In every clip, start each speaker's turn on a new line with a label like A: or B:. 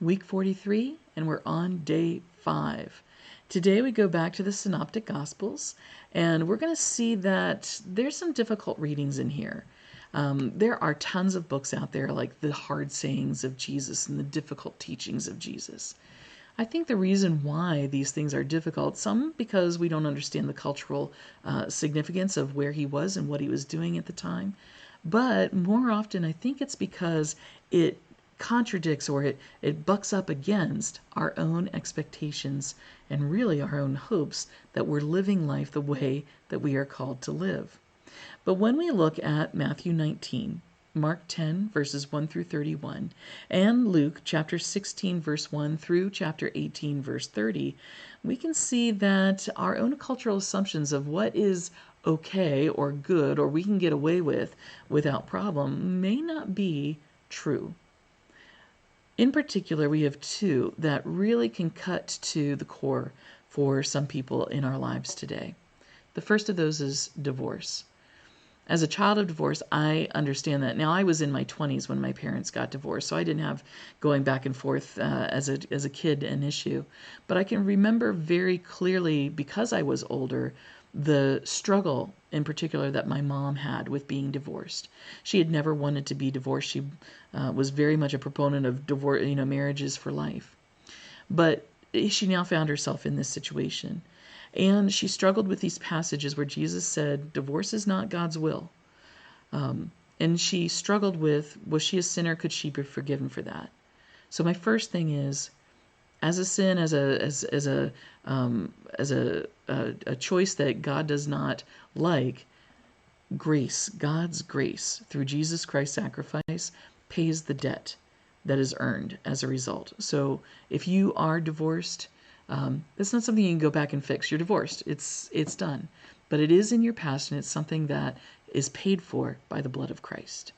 A: week 43, and we're on day 5. Today we go back to the Synoptic Gospels, and we're going to see that there's some difficult readings in here. There are tons of books out there like the hard sayings of Jesus and the difficult teachings of Jesus. I think the reason why these things are difficult, some because we don't understand the cultural significance of where he was and what he was doing at the time, but more often I think it's because it contradicts or it bucks up against our own expectations and really our own hopes that we're living life the way that we are called to live. But when we look at Matthew 19, Mark 10, verses 1 through 31, and Luke chapter 16, verse 1 through chapter 18, verse 30, we can see that our own cultural assumptions of what is okay or good or we can get away with without problem may not be true. In particular, we have two that really can cut to the core for some people in our lives today. The first of those is divorce. As a child of divorce, I understand that. Now, I was in my 20s when my parents got divorced, so I didn't have going back and forth as a kid an issue. But I can remember very clearly, because I was older, the struggle in particular that my mom had with being divorced. She had never wanted to be divorced. She was very much a proponent of divorce, marriages for life. But she now found herself in this situation. And she struggled with these passages where Jesus said, divorce is not God's will. And she struggled with, was she a sinner? Could she be forgiven for that? So my first thing is, as a sin, as a choice that God does not like, grace, God's grace through Jesus Christ's sacrifice pays the debt that is earned as a result. So if you are divorced, it's not something you can go back and fix. You're divorced. It's done. But it is in your past, and it's something that is paid for by the blood of Christ.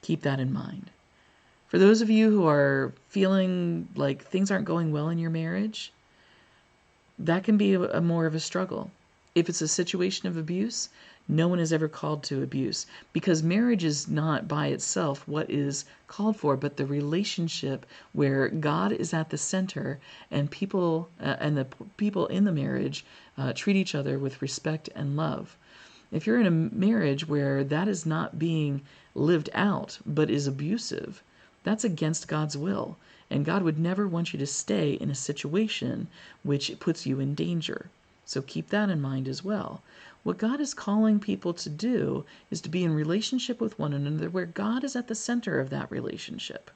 A: Keep that in mind. For those of you who are feeling like things aren't going well in your marriage, that can be a more of a struggle. If it's a situation of abuse, no one is ever called to abuse, because marriage is not by itself what is called for, but the relationship where God is at the center and people and the people in the marriage treat each other with respect and love. If you're in a marriage where that is not being lived out but is abusive, that's against God's will, and God would never want you to stay in a situation which puts you in danger. So keep that in mind as well. What God is calling people to do is to be in relationship with one another where God is at the center of that relationship.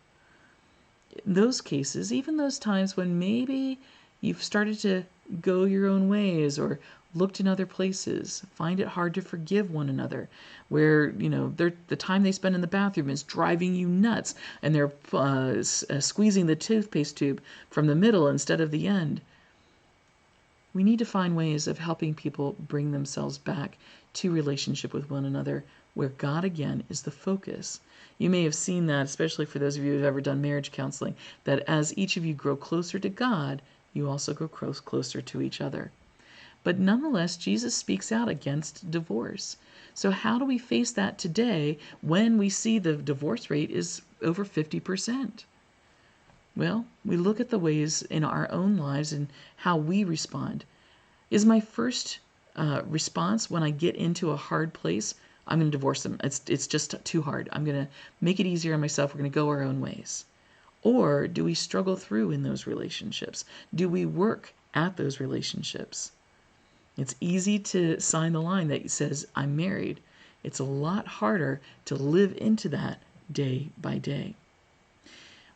A: In those cases, even those times when maybe you've started to go your own ways or looked in other places, find it hard to forgive one another, where the time they spend in the bathroom is driving you nuts, and they're squeezing the toothpaste tube from the middle instead of the end. We need to find ways of helping people bring themselves back to relationship with one another where God, again, is the focus. You may have seen that, especially for those of you who have ever done marriage counseling, that as each of you grow closer to God, you also grow closer to each other. But nonetheless, Jesus speaks out against divorce. So how do we face that today when we see the divorce rate is over 50%? Well, we look at the ways in our own lives and how we respond. Is my first response when I get into a hard place, I'm going to divorce them. It's just too hard. I'm going to make it easier on myself. We're going to go our own ways. Or do we struggle through in those relationships? Do we work at those relationships? It's easy to sign the line that says, I'm married. It's a lot harder to live into that day by day.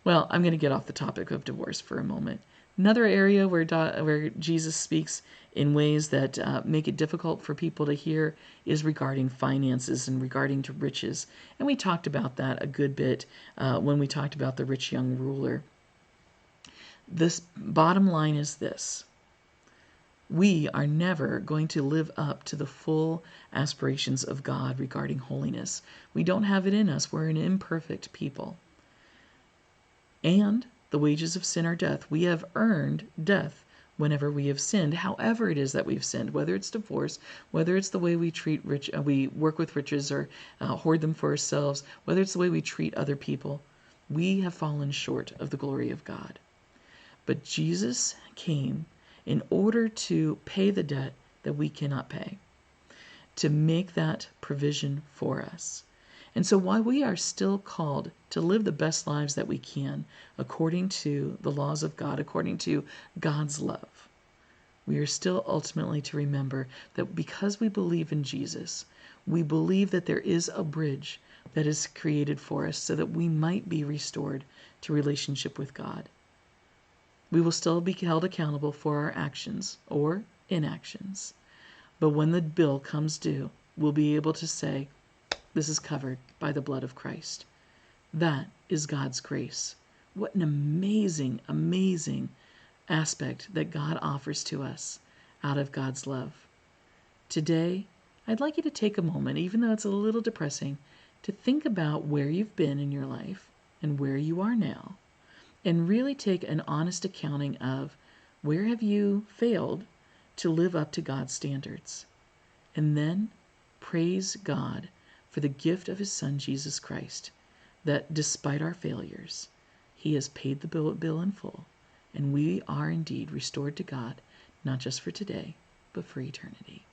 A: Well, I'm going to get off the topic of divorce for a moment. Another area where Jesus speaks in ways that make it difficult for people to hear is regarding finances and regarding to riches. And we talked about that a good bit when we talked about the rich young ruler. This bottom line is this. We are never going to live up to the full aspirations of God regarding holiness. We don't have it in us. We're an imperfect people. And the wages of sin are death. We have earned death whenever we have sinned, however it is that we've sinned, whether it's divorce, whether it's the way we treat we work with riches or hoard them for ourselves, whether it's the way we treat other people. We have fallen short of the glory of God. But Jesus came in order to pay the debt that we cannot pay, to make that provision for us. And so while we are still called to live the best lives that we can according to the laws of God, according to God's love, we are still ultimately to remember that because we believe in Jesus, we believe that there is a bridge that is created for us so that we might be restored to relationship with God. We will still be held accountable for our actions or inactions. But when the bill comes due, we'll be able to say, this is covered by the blood of Christ. That is God's grace. What an amazing, amazing aspect that God offers to us out of God's love. Today, I'd like you to take a moment, even though it's a little depressing, to think about where you've been in your life and where you are now, and really take an honest accounting of where have you failed to live up to God's standards. And then praise God for the gift of his Son, Jesus Christ, that despite our failures, he has paid the bill in full, and we are indeed restored to God, not just for today, but for eternity.